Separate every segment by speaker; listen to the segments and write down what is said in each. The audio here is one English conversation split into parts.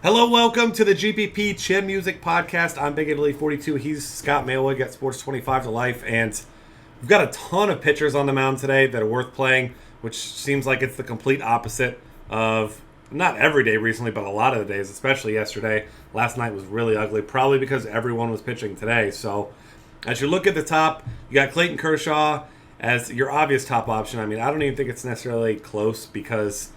Speaker 1: Hello, welcome to the GPP Chin Music Podcast. I'm Big Italy 42. He's Scott Mailwig at Sports 25 to Life, and we've got a ton of pitchers on the mound today that are worth playing, which seems like it's the complete opposite of not every day recently, but a lot of the days, especially yesterday. Last night was really ugly, probably because everyone was pitching today. So as you look at the top, you got Clayton Kershaw as your obvious top option. I mean, I don't even think it's necessarily close because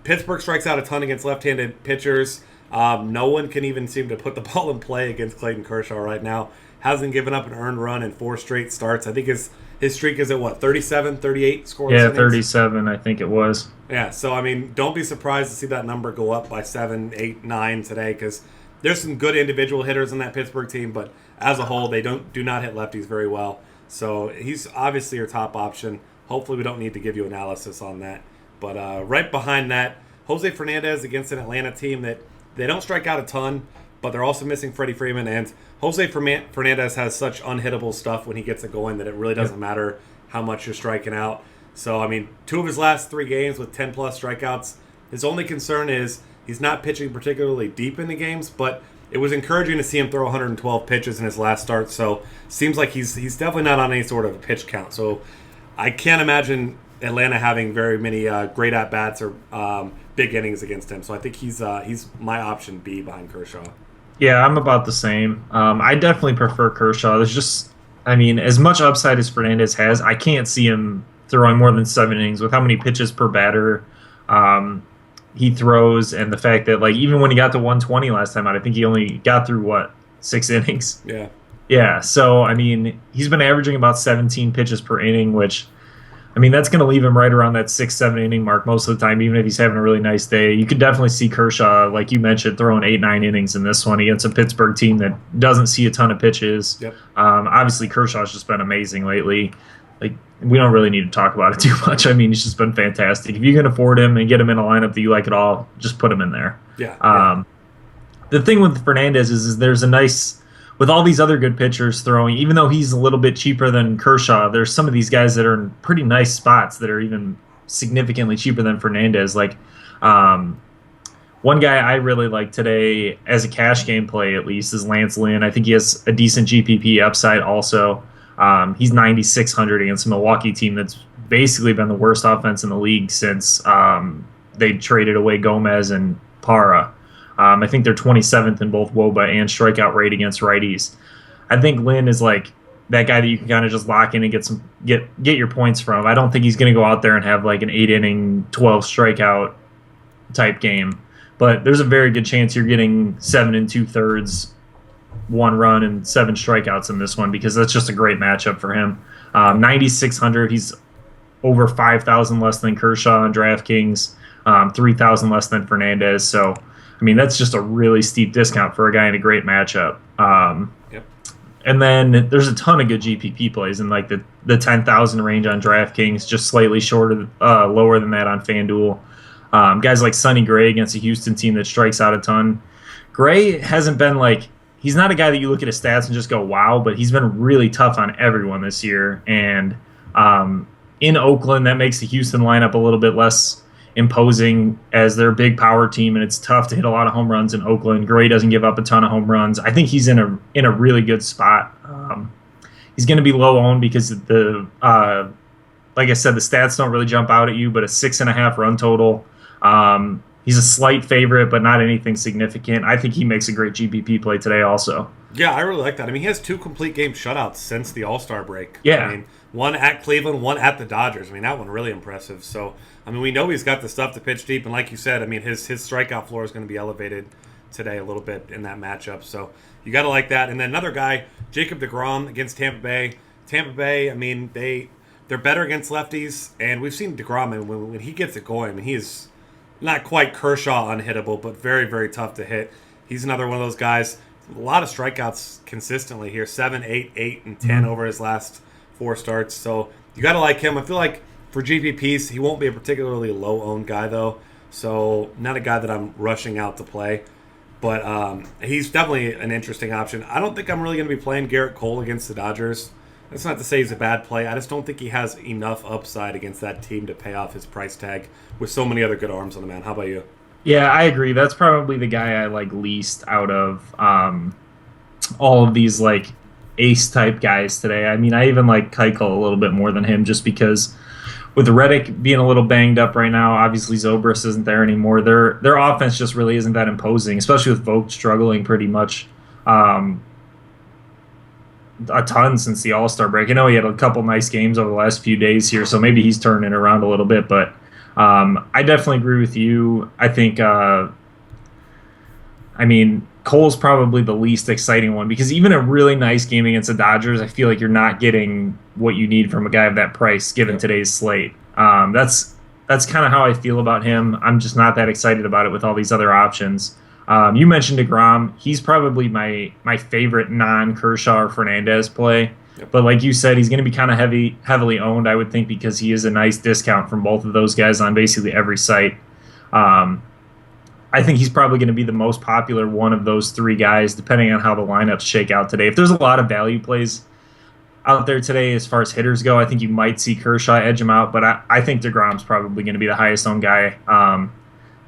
Speaker 1: Pittsburgh strikes out a ton against left-handed pitchers. No one can even seem to put the ball in play against Clayton Kershaw right now. Hasn't given up an earned run in 4 straight starts. I think his streak is at, 37, 38 scoreless innings?
Speaker 2: 37, I think it was.
Speaker 1: Yeah, so, I mean, don't be surprised to see that number go up by 7, 8, 9 today because there's some good individual hitters in that Pittsburgh team, but as a whole, they do not hit lefties very well. So he's obviously your top option. Hopefully we don't need to give you analysis on that. But right behind that, Jose Fernandez against an Atlanta team that they don't strike out a ton, but they're also missing Freddie Freeman. And Jose Fernandez has such unhittable stuff when he gets it going that it really doesn't matter how much you're striking out. So, I mean, 2 of his last 3 games with 10-plus strikeouts. His only concern is he's not pitching particularly deep in the games, but it was encouraging to see him throw 112 pitches in his last start. So, seems like he's definitely not on any sort of a pitch count. So, I can't imagine Atlanta having very many great at-bats or big innings against him. So I think he's my option B behind Kershaw.
Speaker 2: Yeah, I'm about the same. I definitely prefer Kershaw. There's just, I mean, as much upside as Fernandez has, I can't see him throwing more than 7 innings with how many pitches per batter he throws, and the fact that, like, even when he got to 120 last time out, I think he only got through, 6 innings?
Speaker 1: Yeah.
Speaker 2: Yeah, so, I mean, he's been averaging about 17 pitches per inning, which, I mean, that's going to leave him right around that 6-7 inning mark most of the time, even if he's having a really nice day. You could definitely see Kershaw, like you mentioned, throwing 8-9 innings in this one against a Pittsburgh team that doesn't see a ton of pitches.
Speaker 1: Yep.
Speaker 2: Obviously, Kershaw's just been amazing lately. Like, we don't really need to talk about it too much. I mean, he's just been fantastic. If you can afford him and get him in a lineup that you like at all, just put him in there.
Speaker 1: Yeah.
Speaker 2: The thing with Fernandez is there's a nice... With all these other good pitchers throwing, even though he's a little bit cheaper than Kershaw, there's some of these guys that are in pretty nice spots that are even significantly cheaper than Fernandez. Like, one guy I really like today as a cash game play, at least, is Lance Lynn. I think he has a decent GPP upside also. He's 9,600 against a Milwaukee team that's basically been the worst offense in the league since they traded away Gomez and Parra. I think they're 27th in both WOBA and strikeout rate against righties. I think Lynn is like that guy that you can kind of just lock in and get your points from. I don't think he's going to go out there and have like an 8-inning, 12 strikeout type game. But there's a very good chance you're getting 7 2/3, 1 run, and 7 strikeouts in this one because that's just a great matchup for him. 9,600, he's over 5,000 less than Kershaw on DraftKings, 3,000 less than Fernandez. So, I mean, that's just a really steep discount for a guy in a great matchup.
Speaker 1: Yep.
Speaker 2: And then there's a ton of good GPP plays in like the 10,000 range on DraftKings, just slightly lower than that on FanDuel. Guys like Sonny Gray against a Houston team that strikes out a ton. Gray hasn't been like, he's not a guy that you look at his stats and just go, wow, but he's been really tough on everyone this year. And in Oakland, that makes the Houston lineup a little bit less imposing as their big power team, and it's tough to hit a lot of home runs in Oakland. Gray doesn't give up a ton of home runs. I think he's in a really good spot. He's going to be low owned because the like I said, the stats don't really jump out at you, but a 6.5 run total. He's a slight favorite, but not anything significant. I think he makes a great GPP play today also.
Speaker 1: Yeah, I really like that. I mean, he has 2 complete game shutouts since the All-Star break.
Speaker 2: Yeah.
Speaker 1: I mean, one at Cleveland, one at the Dodgers. I mean, that one really impressive. So, I mean, we know he's got the stuff to pitch deep, and like you said, I mean, his strikeout floor is going to be elevated today a little bit in that matchup. So, you got to like that. And then another guy, Jacob deGrom against Tampa Bay. Tampa Bay, I mean, they're better against lefties, and we've seen deGrom, and when he gets it going, I mean, he is not quite Kershaw unhittable, but very, very tough to hit. He's another one of those guys. A lot of strikeouts consistently here, 7, 8, 8, and 10 over his last 4 starts. So you got to like him. I feel like for GPPs, he won't be a particularly low-owned guy, though. So not a guy that I'm rushing out to play. But he's definitely an interesting option. I don't think I'm really going to be playing Garrett Cole against the Dodgers. That's not to say he's a bad play. I just don't think he has enough upside against that team to pay off his price tag with so many other good arms on the mound. How about you?
Speaker 2: Yeah, I agree. That's probably the guy I like least out of all of these like ace type guys today. I mean, I even like Keuchel a little bit more than him just because with Reddick being a little banged up right now, obviously Zobrist isn't there anymore. Their offense just really isn't that imposing, especially with Vogt struggling pretty much um, a ton since the All Star break. I know he had a couple nice games over the last few days here, so maybe he's turning it around a little bit. But I definitely agree with you. I think I mean, Cole's probably the least exciting one because even a really nice game against the Dodgers, I feel like you're not getting what you need from a guy of that price given
Speaker 1: Yep.
Speaker 2: today's slate. That's kind of how I feel about him. I'm just not that excited about it with all these other options. You mentioned Degrom. He's probably my favorite non Kershaw or Fernandez play.
Speaker 1: Yep.
Speaker 2: But like you said, he's going to be kind of heavily owned, I would think, because he is a nice discount from both of those guys on basically every site. Um, I think he's probably going to be the most popular one of those three guys, depending on how the lineups shake out today. If there's a lot of value plays out there today as far as hitters go, I think you might see Kershaw edge him out, but I think DeGrom's probably going to be the highest owned guy. And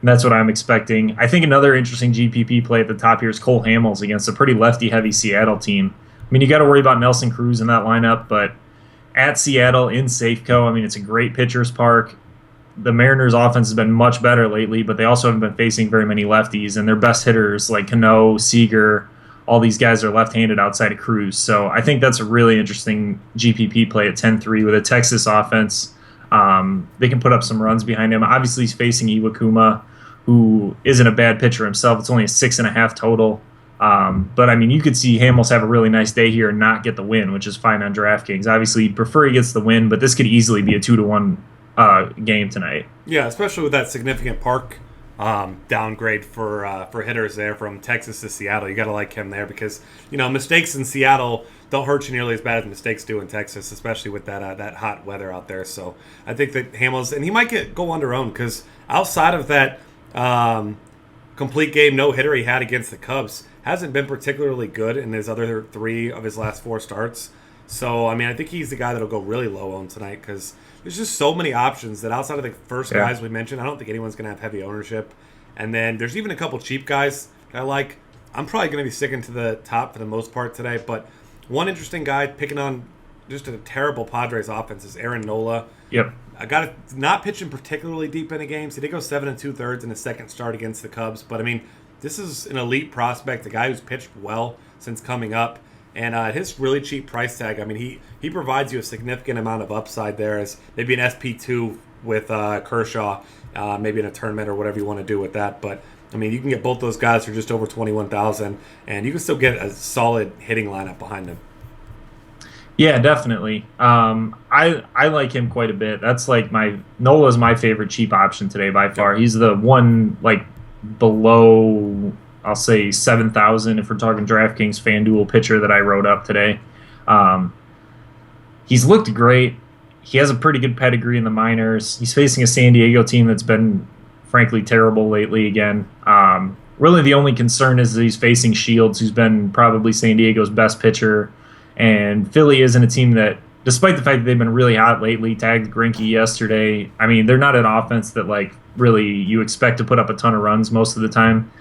Speaker 2: that's what I'm expecting. I think another interesting GPP play at the top here is Cole Hamels against a pretty lefty heavy Seattle team. I mean, you got to worry about Nelson Cruz in that lineup, but at Seattle in Safeco, I mean, it's a great pitcher's park. The Mariners' offense has been much better lately, but they also haven't been facing very many lefties, and their best hitters like Cano, Seager, all these guys are left-handed outside of Cruz. So I think that's a really interesting GPP play at 10-3 with a Texas offense. They can put up some runs behind him. Obviously, he's facing Iwakuma, who isn't a bad pitcher himself. It's only a 6.5 total. But I mean, you could see Hamels have a really nice day here and not get the win, which is fine on DraftKings. Obviously, you'd prefer he gets the win, but this could easily be a 2-1 game tonight.
Speaker 1: Yeah, especially with that significant park downgrade for hitters there from Texas to Seattle. You got to like him there because mistakes in Seattle don't hurt you nearly as bad as mistakes do in Texas, especially with that hot weather out there. So I think that Hamels and he might go under owned because outside of that complete game no hitter he had against the Cubs, hasn't been particularly good in his other three of his last four starts. So I mean, I think he's the guy that'll go really low on tonight because there's just so many options that outside of the first
Speaker 2: Yeah.
Speaker 1: guys we mentioned, I don't think anyone's going to have heavy ownership. And then there's even a couple cheap guys that I like. I'm probably going to be sticking to the top for the most part today. But one interesting guy picking on just a terrible Padres offense is Aaron Nola.
Speaker 2: Yep.
Speaker 1: I got it, not pitching particularly deep into games. He did go 7 2/3 in his second start against the Cubs. But I mean, this is an elite prospect, a guy who's pitched well since coming up. And his really cheap price tag, I mean, he provides you a significant amount of upside there as maybe an SP2 with Kershaw, maybe in a tournament or whatever you want to do with that. But, I mean, you can get both those guys for just over 21,000, and you can still get a solid hitting lineup behind them.
Speaker 2: Yeah, definitely. I like him quite a bit. That's like Nola's my favorite cheap option today by far. He's the one like below, I'll say 7,000 if we're talking DraftKings FanDuel pitcher that I wrote up today. He's looked great. He has a pretty good pedigree in the minors. He's facing a San Diego team that's been frankly terrible lately again. Really the only concern is that he's facing Shields, who's been probably San Diego's best pitcher. And Philly isn't a team that, despite the fact that they've been really hot lately, tagged Greinke yesterday. I mean, they're not an offense that like really you expect to put up a ton of runs most of the time.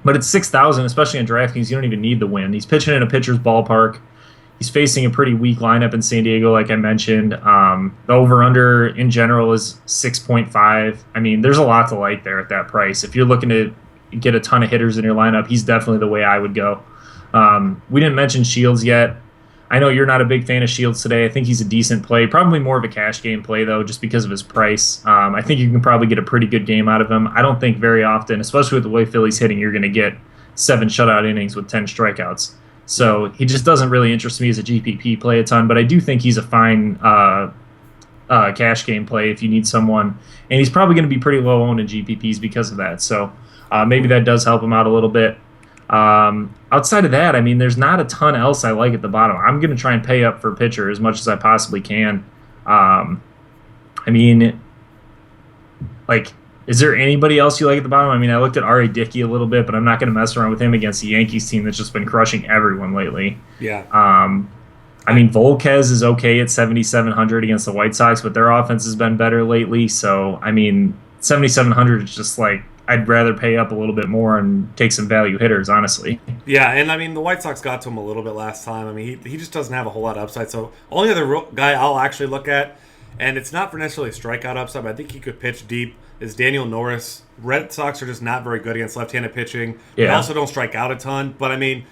Speaker 2: But it's 6,000, especially on DraftKings. You don't even need the win. He's pitching in a pitcher's ballpark. He's facing a pretty weak lineup in San Diego, like I mentioned. The over-under in general is 6.5. I mean, there's a lot to like there at that price. If you're looking to get a ton of hitters in your lineup, he's definitely the way I would go. We didn't mention Shields yet. I know you're not a big fan of Shields today. I think he's a decent play. Probably more of a cash game play, though, just because of his price. I think you can probably get a pretty good game out of him. I don't think very often, especially with the way Philly's hitting, you're going to get 7 shutout innings with 10 strikeouts. So he just doesn't really interest me as a GPP play a ton, but I do think he's a fine cash game play if you need someone. And he's probably going to be pretty low owned in GPPs because of that. So maybe that does help him out a little bit. Outside of that, I mean, there's not a ton else I like at the bottom. I'm going to try and pay up for pitcher as much as I possibly can. I mean, like, is there anybody else you like at the bottom? I mean, I looked at R.A. Dickey a little bit, but I'm not going to mess around with him against the Yankees team that's just been crushing everyone lately.
Speaker 1: Yeah.
Speaker 2: I mean, Volquez is okay at 7,700 against the White Sox, but their offense has been better lately. So, I mean, 7,700 is just like I'd rather pay up a little bit more and take some value hitters, honestly.
Speaker 1: Yeah, and I mean the White Sox got to him a little bit last time. I mean he just doesn't have a whole lot of upside. So only other guy I'll actually look at, and it's not for necessarily strikeout upside, but I think he could pitch deep, is Daniel Norris. Red Sox are just not very good against left-handed pitching. They also don't strike out a ton, but I mean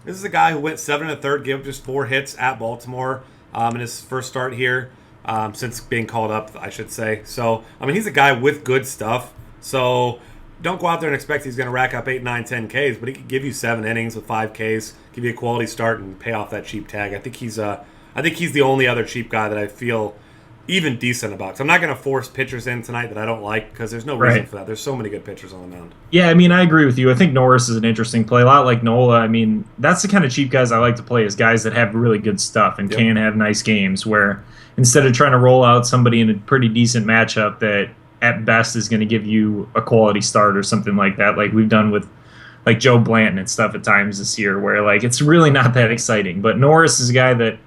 Speaker 1: this is a guy who went 7 1/3, gave up just 4 hits at Baltimore in his first start here since being called up, I should say. So I mean he's a guy with good stuff. So don't go out there and expect he's going to rack up 8, 9, 10 Ks, but he could give you 7 innings with 5 Ks, give you a quality start, and pay off that cheap tag. I think he's the only other cheap guy that I feel even decent about. Because I'm not going to force pitchers in tonight that I don't like, because there's no reason for that. There's so many good pitchers on the mound.
Speaker 2: Yeah, I mean, I agree with you. I think Norris is an interesting play. A lot like Nola. I mean, that's the kind of cheap guys I like to play, is guys that have really good stuff and can have nice games, where instead of trying to roll out somebody in a pretty decent matchup that at best is going to give you a quality start or something like that, like we've done with like Joe Blanton and stuff at times this year, where like it's really not that exciting. But Norris is a guy that,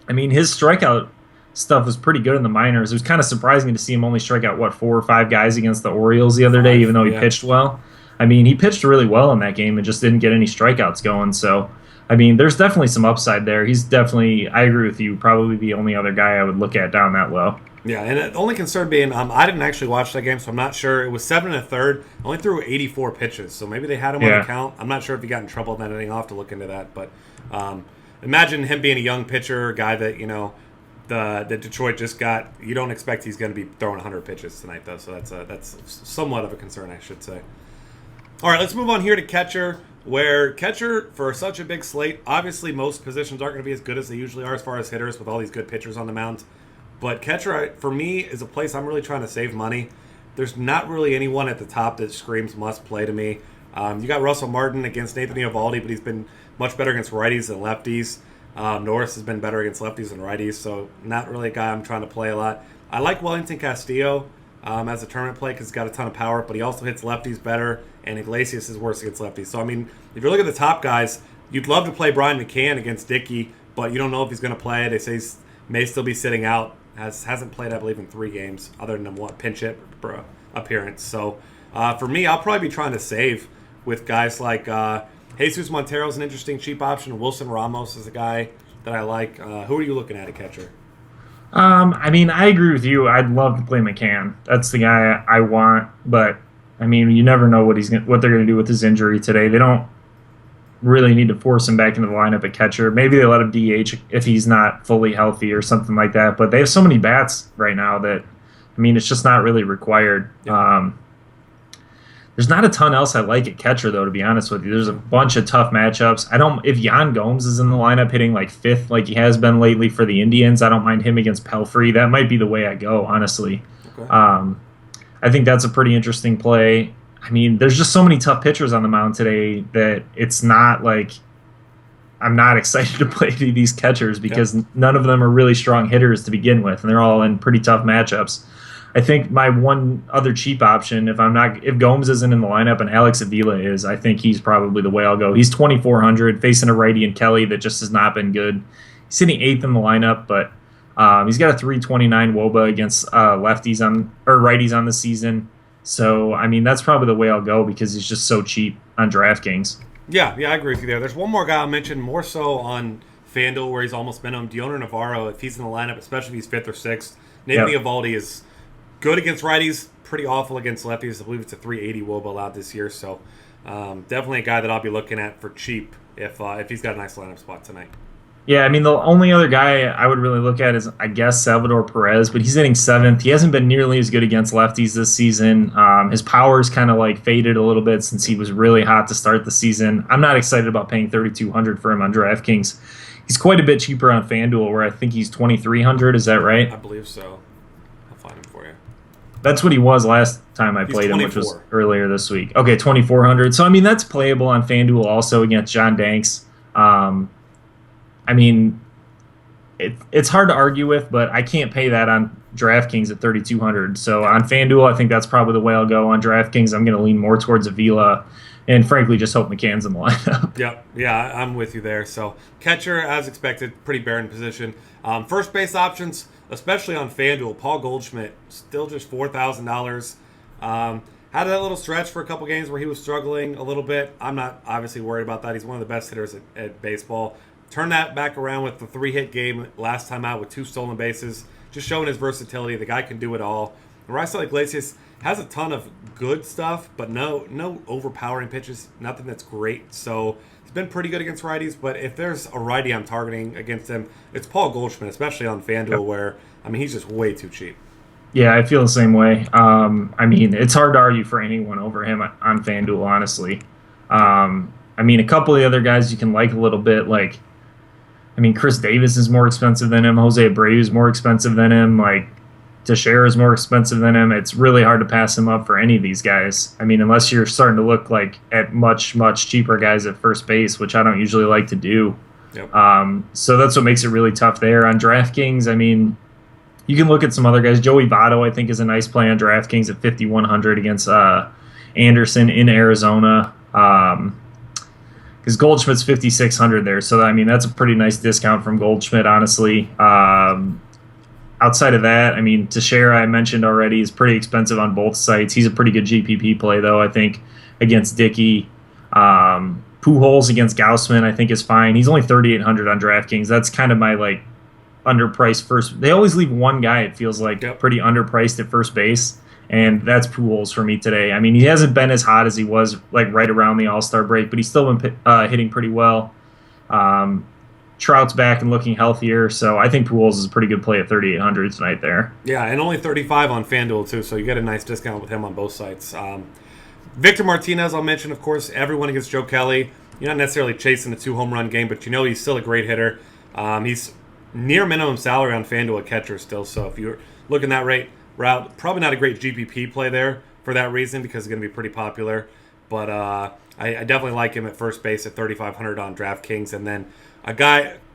Speaker 2: I mean, his strikeout stuff was pretty good in the minors. It was kind of surprising to see him only strike out 4 or 5 guys against the Orioles the other day, even though he pitched well. I mean, he pitched really well in that game and just didn't get any strikeouts going. So I mean, there's definitely some upside there. He's definitely, I agree with you, probably the only other guy I would look at down that low.
Speaker 1: Yeah, and the only concern being, I didn't actually watch that game, so I'm not sure. It was 7 1/3, only threw 84 pitches, so maybe they had him on the count. I'm not sure if he got in trouble with that inning. I'll have to look into that. But imagine him being a young pitcher, a guy that, that Detroit just got. You don't expect he's going to be throwing 100 pitches tonight, though, so that's somewhat of a concern, I should say. All right, let's move on here to catcher, where catcher, for such a big slate, obviously most positions aren't going to be as good as they usually are as far as hitters with all these good pitchers on the mound. But catcher, for me, is a place I'm really trying to save money. There's not really anyone at the top that screams must play to me. You got Russell Martin against Nathan Eovaldi, but he's been much better against righties than lefties. Norris has been better against lefties than righties, so not really a guy I'm trying to play a lot. I like Wellington Castillo as a tournament play because he's got a ton of power, but he also hits lefties better, and Iglesias is worse against lefties. So, I mean, if you're looking at the top guys, you'd love to play Brian McCann against Dickey, but you don't know if he's going to play. They say he may still be sitting out. Hasn't played, I believe, in 3 games other than one pinch hit appearance. So for me, I'll probably be trying to save with guys like Jesus Montero is an interesting cheap option. Wilson Ramos is a guy that I like. Who are you looking at catcher?
Speaker 2: I mean, I agree with you. I'd love to play McCann. That's the guy I want. But I mean, you never know what they're going to do with his injury today. They don't really need to force him back into the lineup at catcher. Maybe they let him DH if he's not fully healthy or something like that. But they have so many bats right now that, I mean, it's just not really required. Yeah. There's not a ton else I like at catcher, though, to be honest with you. There's a bunch of tough matchups. If Yan Gomes is in the lineup hitting like 5th like he has been lately for the Indians, I don't mind him against Pelfrey. That might be the way I go, honestly. Okay. I think that's a pretty interesting play. I mean, there's just so many tough pitchers on the mound today that it's not like I'm not excited to play these catchers because none of them are really strong hitters to begin with, and they're all in pretty tough matchups. I think my one other cheap option, if Gomes isn't in the lineup and Alex Avila is, I think he's probably the way I'll go. He's 2,400, facing a righty in Kelly that just has not been good. He's sitting 8th in the lineup, but he's got a 329 WOBA against righties on the season. So, I mean, that's probably the way I'll go because he's just so cheap on DraftKings.
Speaker 1: Yeah, I agree with you there. There's one more guy I'll mention more so on FanDuel where he's almost been on Dioner Navarro. If he's in the lineup, especially if he's 5th or 6th, Nathan Eovaldi is good against righties, pretty awful against lefties. I believe it's a 380 WOBA allowed this year. So, definitely a guy that I'll be looking at for cheap if he's got a nice lineup spot tonight.
Speaker 2: Yeah, I mean, the only other guy I would really look at is, I guess, Salvador Perez, but he's hitting 7th. He hasn't been nearly as good against lefties this season. His power's kind of like faded a little bit since he was really hot to start the season. I'm not excited about paying $3,200 for him on DraftKings. He's quite a bit cheaper on FanDuel, where I think he's $2,300. Is that right?
Speaker 1: I believe so. I'll find him for you.
Speaker 2: That's what he was last time I played him, which was earlier this week. Okay, $2,400. So, I mean, that's playable on FanDuel also against John Danks. I mean, it's hard to argue with, but I can't pay that on DraftKings at $3,200. So on FanDuel, I think that's probably the way I'll go. On DraftKings, I'm going to lean more towards Avila and, frankly, just hope McCann's in the lineup.
Speaker 1: Yeah, I'm with you there. So catcher, as expected, pretty barren position. First base options, especially on FanDuel, Paul Goldschmidt, still just $4,000. Had that little stretch for a couple games where he was struggling a little bit. I'm not obviously worried about that. He's one of the best hitters at baseball. Turned that back around with the 3-hit game last time out with 2 stolen bases, just showing his versatility. The guy can do it all. Raisel Iglesias has a ton of good stuff, but no overpowering pitches, nothing that's great. So he's been pretty good against righties, but if there's a righty I'm targeting against him, it's Paul Goldschmidt, especially on FanDuel, where, he's just way too cheap.
Speaker 2: Yeah, I feel the same way. It's hard to argue for anyone over him on FanDuel, honestly. A couple of the other guys you can like a little bit, Chris Davis is more expensive than him. Jose Abreu is more expensive than him. Teixeira is more expensive than him. It's really hard to pass him up for any of these guys. Unless you're starting to look at much, much cheaper guys at first base, which I don't usually like to do.
Speaker 1: Yep.
Speaker 2: So that's what makes it really tough there. On DraftKings, you can look at some other guys. Joey Votto, I think, is a nice play on DraftKings at 5,100 against Anderson in Arizona. Because Goldschmidt's 5,600 there. So, that's a pretty nice discount from Goldschmidt, honestly. Outside of that, Teixeira, I mentioned already, is pretty expensive on both sites. He's a pretty good GPP play, though, I think, against Dickey. Pujols against Gaussman, I think, is fine. He's only 3,800 on DraftKings. That's kind of my, underpriced first. They always leave one guy, it feels like, pretty underpriced at first base, and that's Pujols for me today. He hasn't been as hot as he was, right around the All-Star break, but he's still been hitting pretty well. Trout's back and looking healthier, so I think Pujols is a pretty good play at 3,800 tonight there.
Speaker 1: Yeah, and only 35 on FanDuel, too, so you get a nice discount with him on both sites. Victor Martinez, I'll mention, of course, everyone against Joe Kelly. You're not necessarily chasing a 2-home-run game, but he's still a great hitter. He's near minimum salary on FanDuel at catcher still, so if you're looking that route, probably not a great GPP play there for that reason, because it's going to be pretty popular. But I definitely like him at first base at 3,500 on DraftKings. And then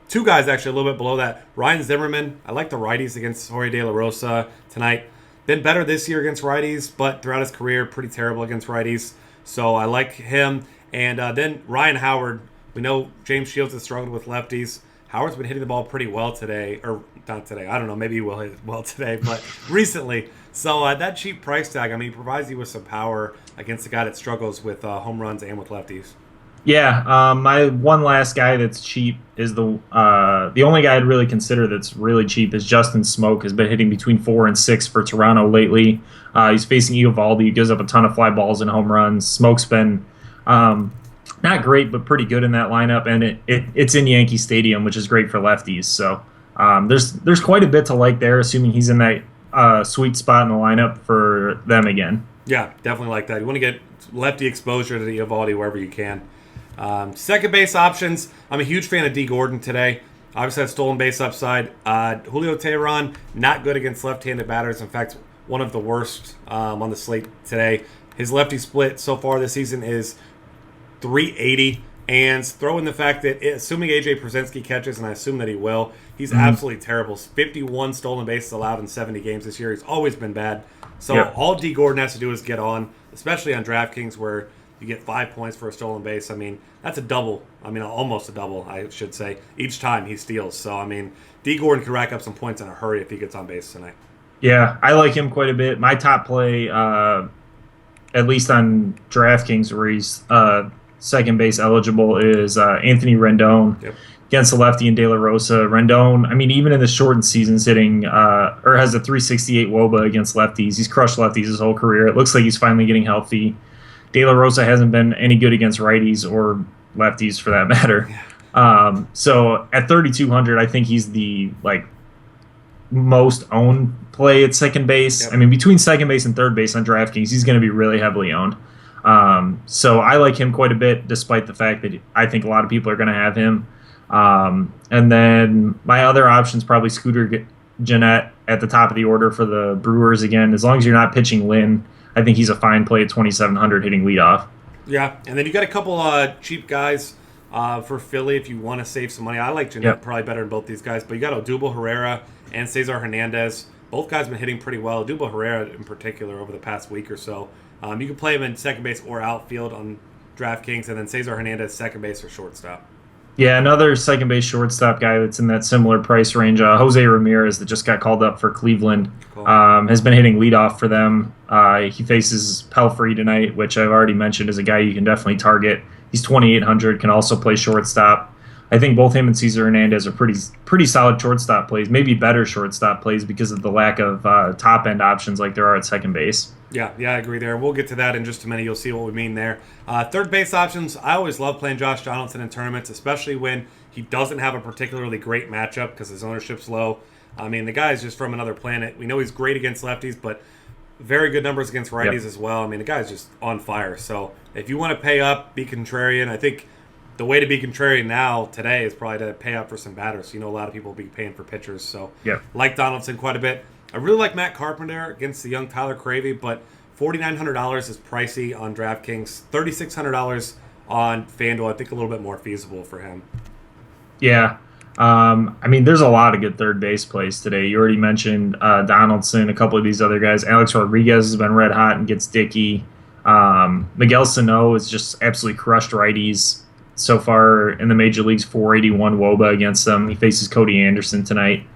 Speaker 1: two guys actually a little bit below that. Ryan Zimmerman, I like the righties against Jorge De La Rosa tonight. Been better this year against righties, but throughout his career, pretty terrible against righties. So I like him. And then Ryan Howard. We know James Shields has struggled with lefties. Howard's been hitting the ball pretty well today, or not today. I don't know. Maybe he will hit well today, but recently. So that cheap price tag, he provides you with some power against a guy that struggles with home runs and with lefties.
Speaker 2: Yeah, my one last guy that's cheap is the only guy I'd really consider that's really cheap is Justin Smoke. Has been hitting between 4 and 6 for Toronto lately. He's facing Eovaldi, who gives up a ton of fly balls and home runs. Smoke's been not great, but pretty good in that lineup, and it's in Yankee Stadium, which is great for lefties. So there's quite a bit to like there, assuming he's in that sweet spot in the lineup for them again.
Speaker 1: Yeah, definitely like that. You want to get lefty exposure to the Eovaldi wherever you can. Second base options, I'm a huge fan of D. Gordon today. Obviously, has stolen base upside. Julio Teheran, not good against left-handed batters. In fact, one of the worst on the slate today. His lefty split so far this season is .380, and throw in the fact that, assuming AJ Pierzynski catches, and I assume that he will, he's absolutely terrible. 51 stolen bases allowed in 70 games this year. He's always been bad. So all D. Gordon has to do is get on, especially on DraftKings, where you get 5 points for a stolen base. That's a double. Almost a double, I should say, each time he steals. So, D. Gordon can rack up some points in a hurry if he gets on base tonight.
Speaker 2: Yeah, I like him quite a bit. My top play, at least on DraftKings, where he's second base eligible, is Anthony Rendon against the lefty and De La Rosa. Rendon, even in the shortened seasons, hitting or has a 368 WOBA against lefties. He's crushed lefties his whole career. It looks like he's finally getting healthy. De La Rosa hasn't been any good against righties or lefties for that matter. So at 3,200, I think he's the most owned play at second base. Between second base and third base on DraftKings, he's going to be really heavily owned. So I like him quite a bit, despite the fact that I think a lot of people are going to have him. And then my other option is probably Scooter Gennett at the top of the order for the Brewers again. As long as you're not pitching Lynn, I think he's a fine play at 2,700 hitting leadoff.
Speaker 1: Yeah, and then you got a couple cheap guys for Philly if you want to save some money. I like Gennett probably better than both these guys, but you got Odubel Herrera and Cesar Hernandez. Both guys have been hitting pretty well. Odubel Herrera in particular over the past week or so. You can play him in second base or outfield on DraftKings, and then Cesar Hernandez second base or shortstop.
Speaker 2: Yeah, another second base shortstop guy that's in that similar price range, Jose Ramirez, that just got called up for Cleveland.
Speaker 1: Cool.
Speaker 2: Has been hitting leadoff for them. He faces Pelfrey tonight, which I've already mentioned is a guy you can definitely target. He's 2,800, can also play shortstop. I think both him and Cesar Hernandez are pretty solid shortstop plays, maybe better shortstop plays because of the lack of top end options like there are at second base.
Speaker 1: Yeah, I agree there. We'll get to that in just a minute. You'll see what we mean there. Third base options, I always love playing Josh Donaldson in tournaments, especially when he doesn't have a particularly great matchup because his ownership's low. I mean, the guy is just from another planet. We know he's great against lefties, but very good numbers against righties as well. I mean, the guy's just on fire. So if you want to pay up, be contrarian, I think the way to be contrarian now today is probably to pay up for some batters. You know, a lot of people will be paying for pitchers. So like Donaldson quite a bit. I really like Matt Carpenter against the young Tyler Cravey, but $4,900 is pricey on DraftKings. $3,600 on FanDuel, I think a little bit more feasible for him.
Speaker 2: Yeah. I mean, there's a lot of good third base plays today. You already mentioned Donaldson, a couple of these other guys. Alex Rodriguez has been red hot and gets dicky. Miguel Sano has just absolutely crushed righties so far in the major leagues. 481 WOBA against them. He faces Cody Anderson tonight.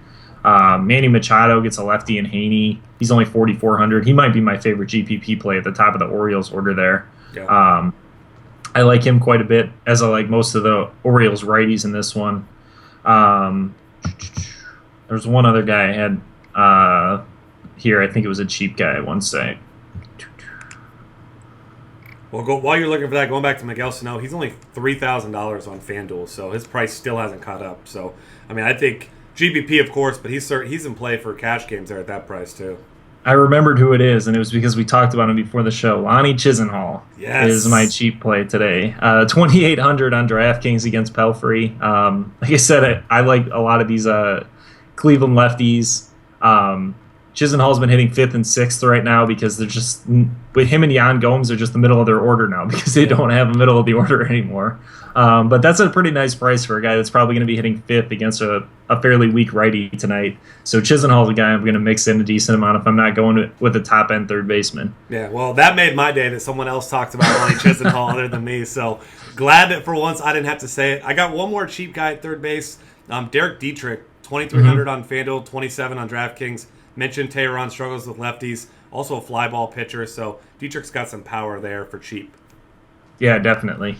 Speaker 2: Manny Machado gets a lefty in Haney. He's only 4,400. He might be my favorite GPP play at the top of the Orioles order there.
Speaker 1: Yeah.
Speaker 2: I like him quite a bit, as I like most of the Orioles righties in this one. There's one other guy I had here. I think it was a cheap guy. One sec.
Speaker 1: Well, while you're looking for that, going back to Miguel Sano, he's only $3,000 on FanDuel, so his price still hasn't caught up. So, I mean, I think GPP, of course, but he's in play for cash games there at that price too.
Speaker 2: I remembered who it is, and it was because we talked about him before the show. Lonnie Chisenhall is my cheap play today. 2,800 on DraftKings against Pelfrey. Like I said, I like a lot of these Cleveland lefties. Chisenhall's been hitting 5th and 6th right now because they're just, with him and Yan Gomes, are just the middle of their order now because they don't have a middle of the order anymore. But that's a pretty nice price for a guy that's probably going to be hitting 5th against a fairly weak righty tonight. So Chisenhall's a guy I'm going to mix in a decent amount if I'm not going with a top-end third baseman.
Speaker 1: Yeah, well, that made my day that someone else talked about Lonnie Chisenhall other than me. So glad that for once I didn't have to say it. I got one more cheap guy at third base, Derek Dietrich, 2,300 on FanDuel, 27 on DraftKings. Mentioned Tehran struggles with lefties, also a fly ball pitcher, so Dietrich's got some power there for cheap.
Speaker 2: Yeah, definitely.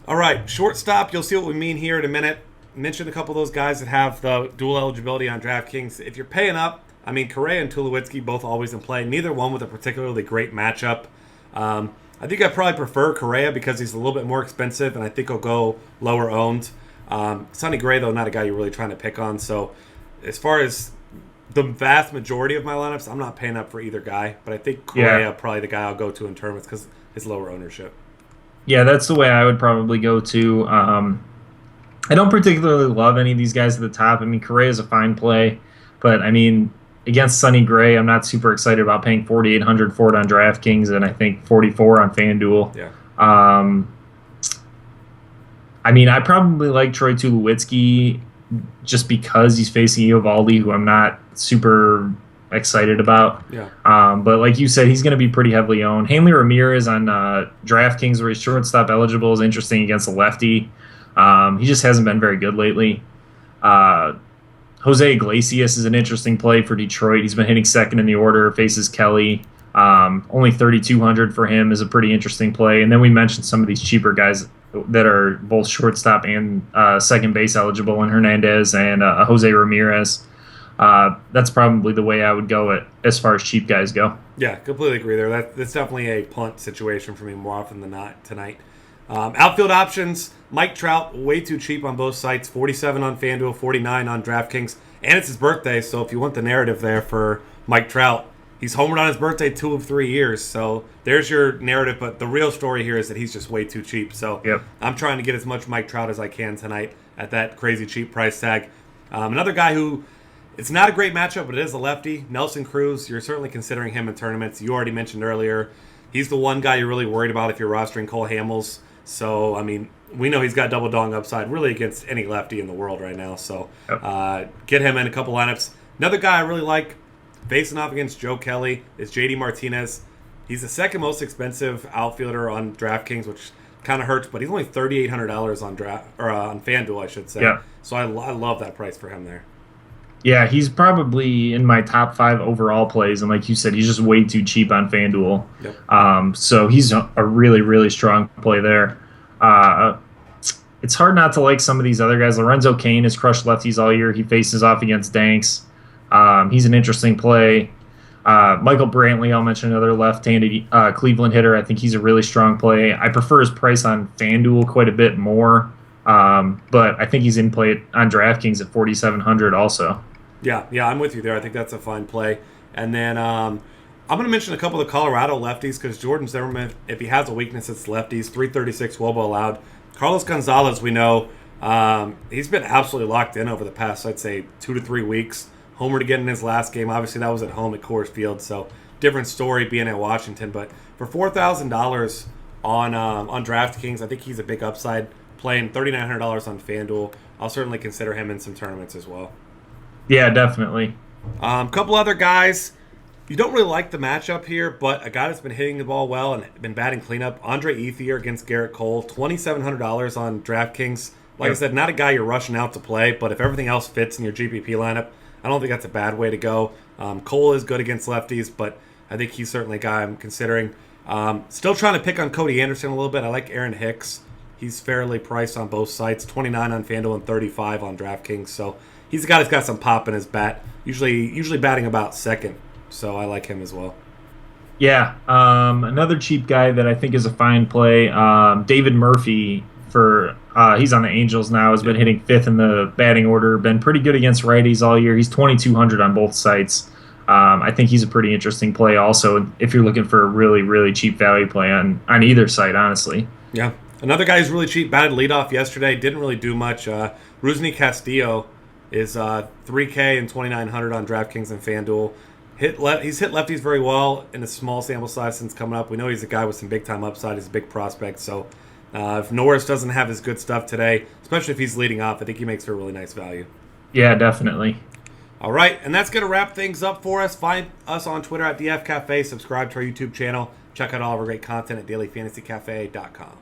Speaker 1: All right, shortstop, you'll see what we mean here in a minute. Mentioned a couple of those guys that have the dual eligibility on DraftKings. If you're paying up, I mean, Correa and Tulowitzki both always in play, neither one with a particularly great matchup. I think I probably prefer Correa because he's a little bit more expensive, and I think he'll go lower owned. Sonny Gray, though, not a guy you're really trying to pick on. So as far as the vast majority of my lineups, I'm not paying up for either guy, but I think Correa probably the guy I'll go to in tournaments because his lower ownership.
Speaker 2: Yeah, that's the way I would probably go to. I don't particularly love any of these guys at the top. I mean, Correa is a fine play, but I mean, against Sonny Gray, I'm not super excited about paying $4,800 for it on DraftKings, and I think $44 on FanDuel.
Speaker 1: Yeah.
Speaker 2: I mean, I probably like Troy Tulowitzki just because he's facing Eovaldi, who I'm not super excited about.
Speaker 1: Yeah.
Speaker 2: But like you said, he's going to be pretty heavily owned. Hanley Ramirez on DraftKings, where he's shortstop eligible, is interesting against a lefty. He just hasn't been very good lately. Jose Iglesias is an interesting play for Detroit. He's been hitting second in the order, faces Kelly. Only $3,200 for him is a pretty interesting play. And then we mentioned some of these cheaper guys that are both shortstop and second base eligible in Hernandez and Jose Ramirez. That's probably the way I would go as far as cheap guys go.
Speaker 1: Yeah, completely agree there. That's definitely a punt situation for me more often than not tonight. Outfield options, Mike Trout, way too cheap on both sites, 47 on FanDuel, 49 on DraftKings, and it's his birthday, so if you want the narrative there for Mike Trout, he's homered on his birthday 2 of 3 years, so there's your narrative, but the real story here is that he's just way too cheap, so I'm trying to get as much Mike Trout as I can tonight at that crazy cheap price tag. Another guy who, it's not a great matchup, but it is a lefty, Nelson Cruz. You're certainly considering him in tournaments. You already mentioned earlier, he's the one guy you're really worried about if you're rostering Cole Hamels. So, I mean, we know he's got double dong upside really against any lefty in the world right now. So, get him in a couple lineups. Another guy I really like facing off against Joe Kelly is JD Martinez. He's the second most expensive outfielder on DraftKings, which kind of hurts, but he's only $3,800 on FanDuel, I should say. Yeah. So I love that price for him there.
Speaker 2: Yeah, he's probably in my top 5 overall plays, and like you said, he's just way too cheap on FanDuel.
Speaker 1: Yep.
Speaker 2: So he's a really, really strong play there. Uh, it's hard not to like some of these other guys. Lorenzo Cain has crushed lefties all year. He faces off against Danks. He's an interesting play. Michael Brantley, I'll mention another left-handed Cleveland hitter. I think he's a really strong play. I prefer his price on FanDuel quite a bit more, but I think he's in play on DraftKings at 4,700 also.
Speaker 1: Yeah, I'm with you there. I think that's a fine play. And then I'm going to mention a couple of the Colorado lefties because Jordan Zimmerman, if he has a weakness, it's lefties. 336 Wobo allowed. Carlos Gonzalez, we know, he's been absolutely locked in over the past, I'd say, 2 to 3 weeks. Homered again in his last game. Obviously, that was at home at Coors Field, so different story being at Washington. But for $4,000 on DraftKings, I think he's a big upside. Playing $3,900 on FanDuel, I'll certainly consider him in some tournaments as well.
Speaker 2: Yeah, definitely.
Speaker 1: Couple other guys. You don't really like the matchup here, but a guy that's been hitting the ball well and been batting cleanup, Andre Ethier against Garrett Cole, $2,700 on DraftKings. Like I said, not a guy you're rushing out to play, but if everything else fits in your GPP lineup, I don't think that's a bad way to go. Cole is good against lefties, but I think he's certainly a guy I'm considering. Still trying to pick on Cody Anderson a little bit. I like Aaron Hicks. He's fairly priced on both sites, 29 on FanDuel and 35 on DraftKings. So he's a guy that's got some pop in his bat, usually batting about second. So I like him as well.
Speaker 2: Yeah, another cheap guy that I think is a fine play, David Murphy. He's on the Angels now. Has been hitting 5th in the batting order. Been pretty good against righties all year. He's 2,200 on both sites. I think he's a pretty interesting play. Also, if you're looking for a really, really cheap value play on either site, honestly.
Speaker 1: Yeah, another guy who's really cheap. Batted leadoff yesterday. Didn't really do much. Rusney Castillo is $3K and 2,900 on DraftKings and FanDuel. He's hit lefties very well in a small sample size since coming up. We know he's a guy with some big time upside. He's a big prospect. So if Norris doesn't have his good stuff today, especially if he's leading off, I think he makes for a really nice value.
Speaker 2: Yeah, definitely.
Speaker 1: All right, and that's going to wrap things up for us. Find us on Twitter at DF Cafe. Subscribe to our YouTube channel. Check out all of our great content at dailyfantasycafe.com.